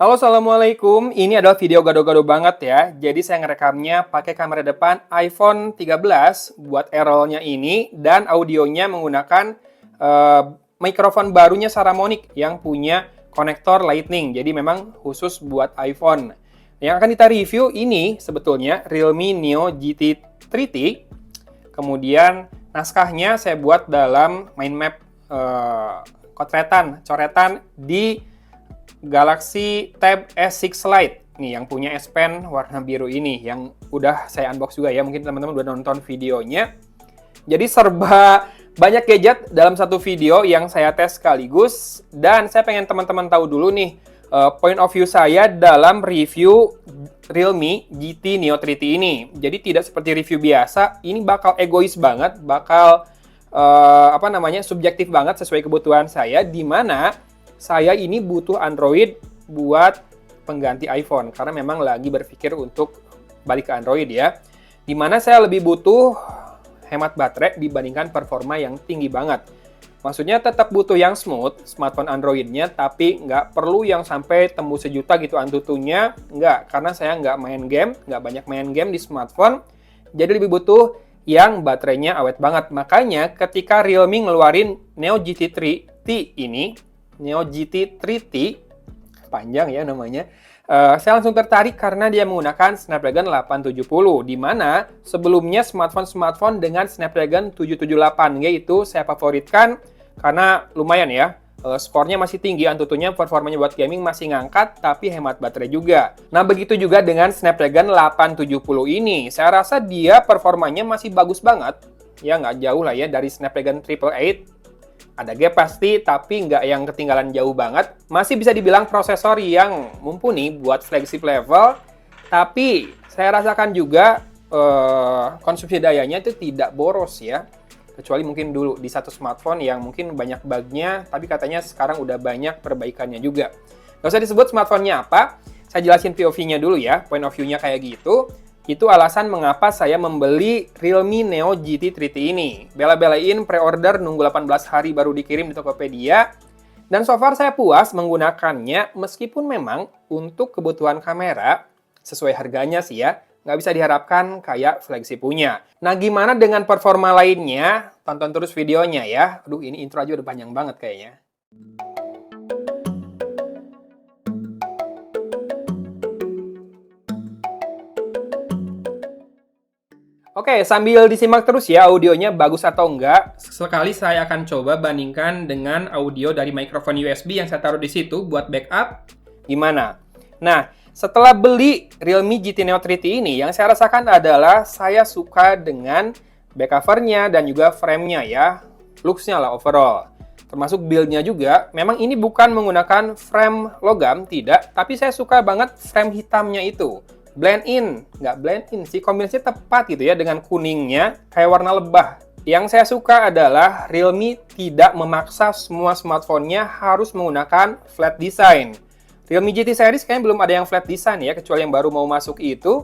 Halo, Assalamualaikum. Ini adalah video gado-gado banget ya. Jadi saya ngerekamnya pakai kamera depan iPhone 13 buat R-roll-nya ini dan audionya menggunakan mikrofon barunya Saramonic yang punya konektor Lightning. Jadi memang khusus buat iPhone. Yang akan kita review ini sebetulnya Realme Neo GT 3T. Kemudian naskahnya saya buat dalam mind map coretan di Galaxy Tab S6 Lite nih yang punya S Pen warna biru ini yang udah saya unbox juga ya, mungkin teman-teman udah nonton videonya. Jadi serba banyak gadget dalam satu video yang saya tes sekaligus, dan saya pengen teman-teman tahu dulu nih point of view saya dalam review Realme GT Neo 3T ini. Jadi tidak seperti review biasa, ini bakal egois banget, bakal subjektif banget sesuai kebutuhan saya, di mana saya ini butuh Android buat pengganti iPhone, karena memang lagi berpikir untuk balik ke Android ya. Dimana saya lebih butuh hemat baterai dibandingkan performa yang tinggi banget. Maksudnya tetap butuh yang smooth, smartphone Androidnya, tapi nggak perlu yang sampai tembus 1 juta gitu antutunya. Nggak, karena saya nggak main game, nggak banyak main game di smartphone. Jadi lebih butuh yang baterainya awet banget. Makanya ketika Realme ngeluarin Neo GT 3T ini, Neo GT 3T, panjang ya namanya, saya langsung tertarik karena dia menggunakan Snapdragon 870, di mana sebelumnya smartphone dengan Snapdragon 778, yaitu saya favoritkan karena lumayan ya, skornya masih tinggi, antutunya performanya buat gaming masih ngangkat, tapi hemat baterai juga. Nah, begitu juga dengan Snapdragon 870 ini, saya rasa dia performanya masih bagus banget, ya nggak jauh lah ya dari Snapdragon 888. Ada gap pasti, tapi nggak yang ketinggalan jauh banget. Masih bisa dibilang prosesor yang mumpuni buat flagship level, tapi saya rasakan juga konsumsi dayanya itu tidak boros ya. Kecuali mungkin dulu di satu smartphone yang mungkin banyak bug-nya, tapi katanya sekarang udah banyak perbaikannya juga. Nggak usah disebut smartphone-nya apa, saya jelasin POV-nya dulu ya, point of view-nya kayak gitu. Itu alasan mengapa saya membeli Realme Neo GT 3T ini. Bela-belain pre-order nunggu 18 hari baru dikirim di Tokopedia. Dan so far saya puas menggunakannya, meskipun memang untuk kebutuhan kamera, sesuai harganya sih ya, nggak bisa diharapkan kayak flagship punya. Nah, gimana dengan performa lainnya? Tonton terus videonya ya. Aduh, ini intro aja udah panjang banget kayaknya. Oke, sambil disimak terus ya audionya bagus atau enggak. Sekali saya akan coba bandingkan dengan audio dari mikrofon USB yang saya taruh di situ buat backup. Gimana? Nah, setelah beli Realme GT Neo 3T ini, yang saya rasakan adalah saya suka dengan back cover-nya dan juga frame-nya ya. Looks-nya lah overall. Termasuk build-nya juga. Memang ini bukan menggunakan frame logam, tidak. Tapi saya suka banget frame hitamnya itu. Blend in, nggak blend in sih, kombinasinya tepat gitu ya dengan kuningnya, kayak warna lebah. Yang saya suka adalah Realme tidak memaksa semua smartphone-nya harus menggunakan flat design. Realme GT series kayaknya belum ada yang flat design ya, kecuali yang baru mau masuk itu.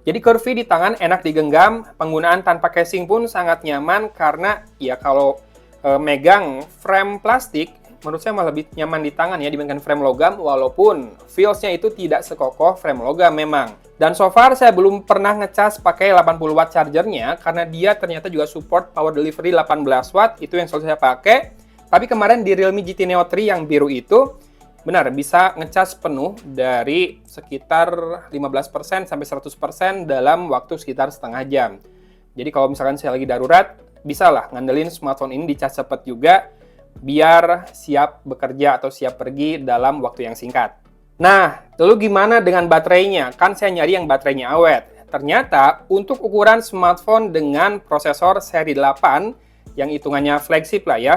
Jadi curvy di tangan enak digenggam, penggunaan tanpa casing pun sangat nyaman karena ya kalau megang frame plastik, menurut saya malah lebih nyaman di tangan ya dibandingkan frame logam, walaupun feels-nya itu tidak sekokoh frame logam memang. Dan so far saya belum pernah ngecas pakai 80 watt chargernya karena dia ternyata juga support power delivery 18 watt, itu yang selalu saya pakai. Tapi kemarin di Realme GT Neo 3 yang biru itu benar bisa ngecas penuh dari sekitar 15% sampai 100% dalam waktu sekitar setengah jam. Jadi kalau misalkan saya lagi darurat, bisa lah ngandelin smartphone ini dicas cepet juga, biar siap bekerja atau siap pergi dalam waktu yang singkat. Nah, lalu gimana dengan baterainya? Kan saya nyari yang baterainya awet. Ternyata untuk ukuran smartphone dengan prosesor seri 8, yang hitungannya flagship lah ya,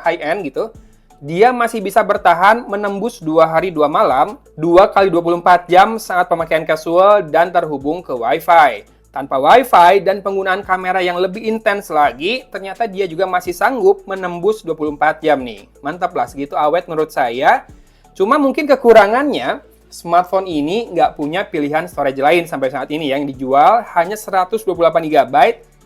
high-end gitu, dia masih bisa bertahan menembus 2 hari 2 malam, 2 kali 24 jam saat pemakaian casual dan terhubung ke Wi-Fi. Tanpa Wi-Fi dan penggunaan kamera yang lebih intens lagi, ternyata dia juga masih sanggup menembus 24 jam nih. Mantap lah, segitu awet menurut saya. Cuma mungkin kekurangannya, smartphone ini nggak punya pilihan storage lain sampai saat ini. Yang dijual hanya 128 GB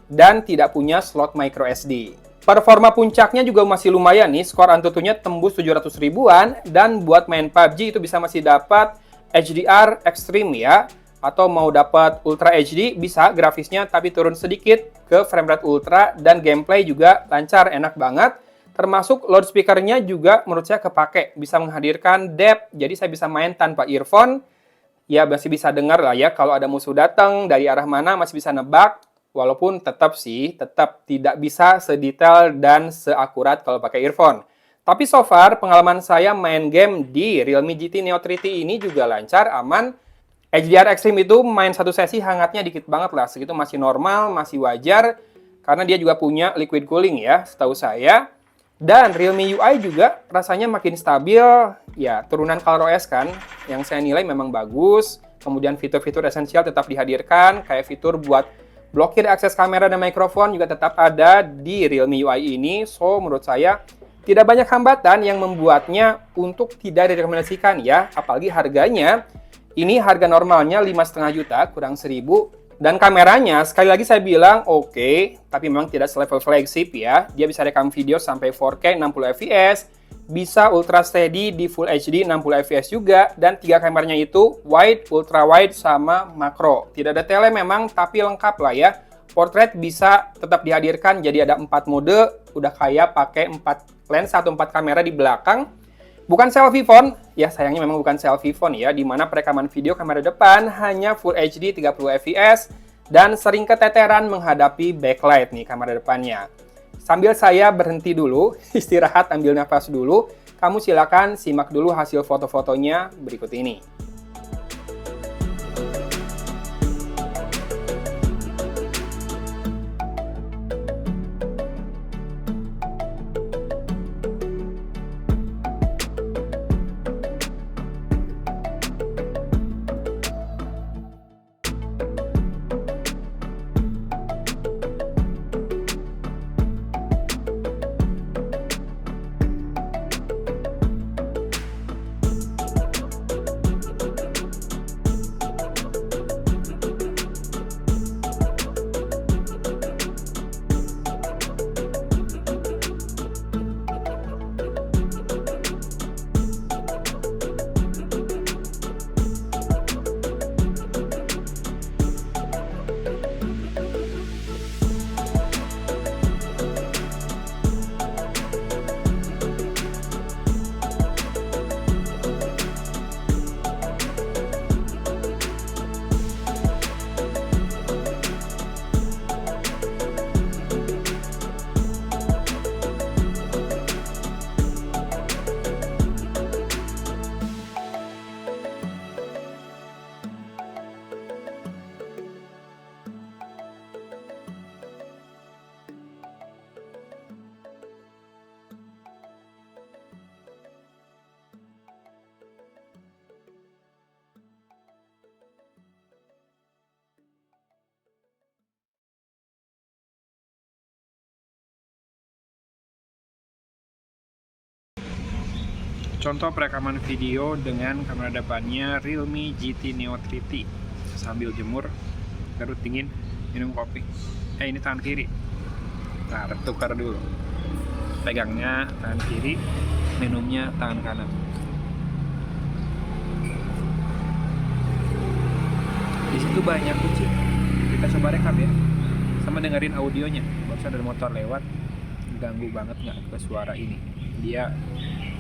dan tidak punya slot micro SD. Performa puncaknya juga masih lumayan nih, skor Antutunya tembus 700 ribuan, dan buat main PUBG itu bisa masih dapat HDR Extreme ya, atau mau dapat Ultra HD bisa grafisnya tapi turun sedikit ke frame rate ultra, dan gameplay juga lancar, enak banget. Termasuk loudspeakernya juga menurut saya kepake, bisa menghadirkan depth, jadi saya bisa main tanpa earphone, ya masih bisa dengar lah ya kalau ada musuh datang dari arah mana, masih bisa nebak. Walaupun tetap tidak bisa sedetail dan seakurat kalau pakai earphone. Tapi so far, pengalaman saya main game di Realme GT Neo 3T ini juga lancar, aman. HDR Extreme itu main satu sesi hangatnya dikit banget lah, segitu masih normal, masih wajar, karena dia juga punya liquid cooling ya, setahu saya. Dan Realme UI juga rasanya makin stabil, ya turunan ColorOS kan, yang saya nilai memang bagus. Kemudian fitur-fitur esensial tetap dihadirkan, kayak fitur buat blokir akses kamera dan mikrofon juga tetap ada di Realme UI ini. So, menurut saya tidak banyak hambatan yang membuatnya untuk tidak direkomendasikan ya. Apalagi harganya, ini harga normalnya 5,5 juta, kurang 1.000. Dan kameranya, sekali lagi saya bilang oke, tapi memang tidak selevel flagship ya. Dia bisa rekam video sampai 4K 60 fps, bisa ultra steady di Full HD 60 fps juga, dan 3 kameranya itu wide, ultra wide, sama makro. Tidak ada tele memang, tapi lengkap lah ya. Portrait bisa tetap dihadirkan, jadi ada 4 mode, udah kayak pakai 4 lensa atau 4 kamera di belakang. Bukan selfie phone, ya sayangnya memang bukan selfie phone ya, dimana perekaman video kamera depan hanya Full HD 30 fps, dan sering keteteran menghadapi backlight nih kamera depannya. Sambil saya berhenti dulu, istirahat, ambil nafas dulu, kamu silakan simak dulu hasil foto-fotonya berikut ini. Contoh perekaman video dengan kamera depannya Realme GT Neo 3T. Sambil jemur, garut dingin, minum kopi. Ini tangan kiri. Nah, tukar dulu. Pegangnya tangan kiri, minumnya tangan kanan. Di situ banyak kucing. Kita coba rekam ya. Sama dengerin audionya. Barusan ada motor lewat, ganggu banget nggak ke suara ini. Dia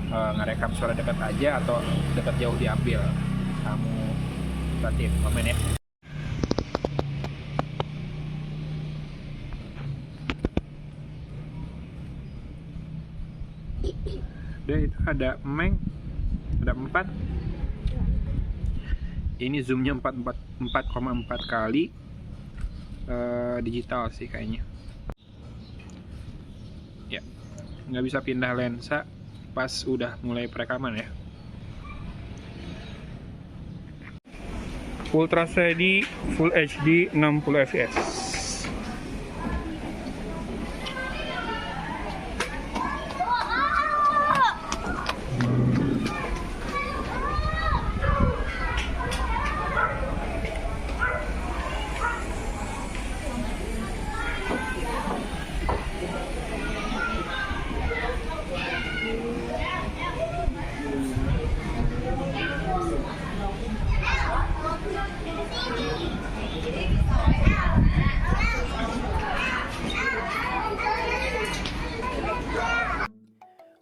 ngerekam suara dekat aja atau dekat jauh diambil. Kamu perhatiin, komen ya. Udah, itu ada emeng, ada 4. Ini zoomnya 4,4 kali. Digital sih kayaknya. Ya, nggak bisa pindah lensa pas udah mulai perekaman ya. Ultra steady Full HD 60 fps.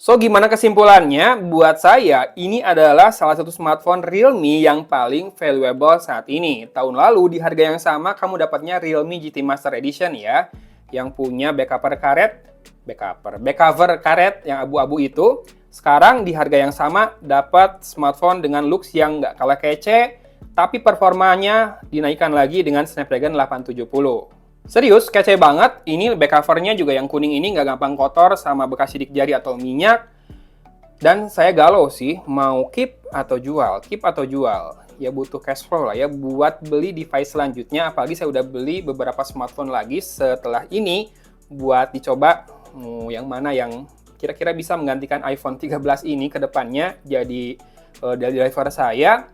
So, gimana kesimpulannya? Buat saya, ini adalah salah satu smartphone Realme yang paling valuable saat ini. Tahun lalu, di harga yang sama, kamu dapatnya Realme GT Master Edition ya, yang punya back cover karet yang abu-abu itu. Sekarang, di harga yang sama, dapat smartphone dengan looks yang nggak kalah kece, tapi performanya dinaikkan lagi dengan Snapdragon 870. Serius, kece banget. Ini back covernya juga yang kuning ini nggak gampang kotor sama bekas sidik jari atau minyak. Dan saya galau sih, mau keep atau jual. Keep atau jual. Ya butuh cash flow lah ya buat beli device selanjutnya. Apalagi saya udah beli beberapa smartphone lagi setelah ini buat dicoba yang mana yang kira-kira bisa menggantikan iPhone 13 ini ke depannya jadi driver saya.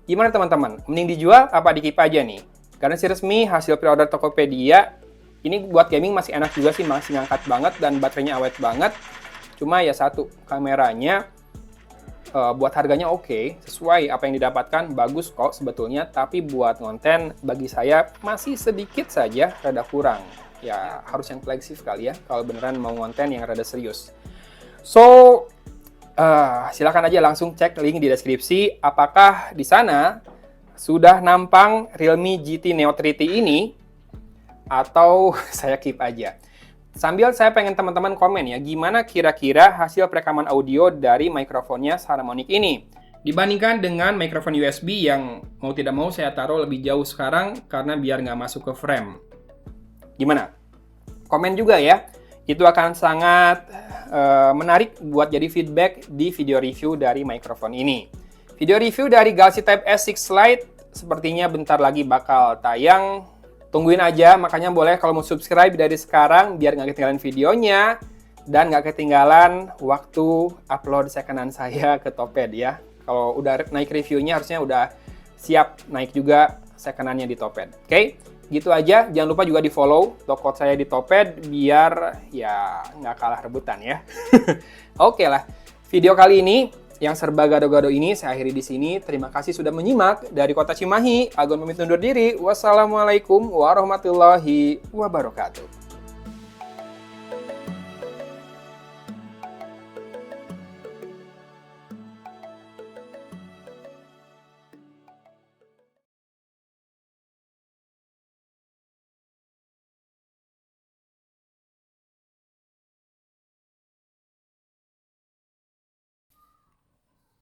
Gimana teman-teman? Mending dijual apa di-keep aja nih? Karena si resmi hasil pre-order Tokopedia, ini buat gaming masih enak juga sih, masih ngangkat banget dan baterainya awet banget. Cuma ya satu, kameranya buat harganya oke, sesuai apa yang didapatkan, bagus kok sebetulnya. Tapi buat konten bagi saya masih sedikit saja rada kurang. Ya harus yang flagship kali ya, kalau beneran mau konten yang rada serius. So, silakan aja langsung cek link di deskripsi. Apakah di sana sudah nampang Realme GT Neo 3T ini atau saya keep aja. Sambil saya pengen teman-teman komen ya, gimana kira-kira hasil perekaman audio dari mikrofonnya Saramonic ini dibandingkan dengan mikrofon USB yang mau tidak mau saya taruh lebih jauh sekarang karena biar nggak masuk ke frame. Gimana? Komen juga ya, itu akan sangat menarik buat jadi feedback di video review dari mikrofon ini. Video review dari Galaxy Tab S6 Lite sepertinya bentar lagi bakal tayang. Tungguin aja, makanya boleh kalau mau subscribe dari sekarang biar nggak ketinggalan videonya dan nggak ketinggalan waktu upload secondan saya ke Toped ya. Kalau udah naik reviewnya harusnya udah siap naik juga secondannya di Toped. Oke, gitu aja. Jangan lupa juga di follow toko saya di Toped biar ya nggak kalah rebutan ya. Oke lah, video kali ini yang serba gado-gado ini saya akhiri di sini. Terima kasih sudah menyimak. Dari Kota Cimahi, Agon pamit undur diri. Wassalamualaikum warahmatullahi wabarakatuh.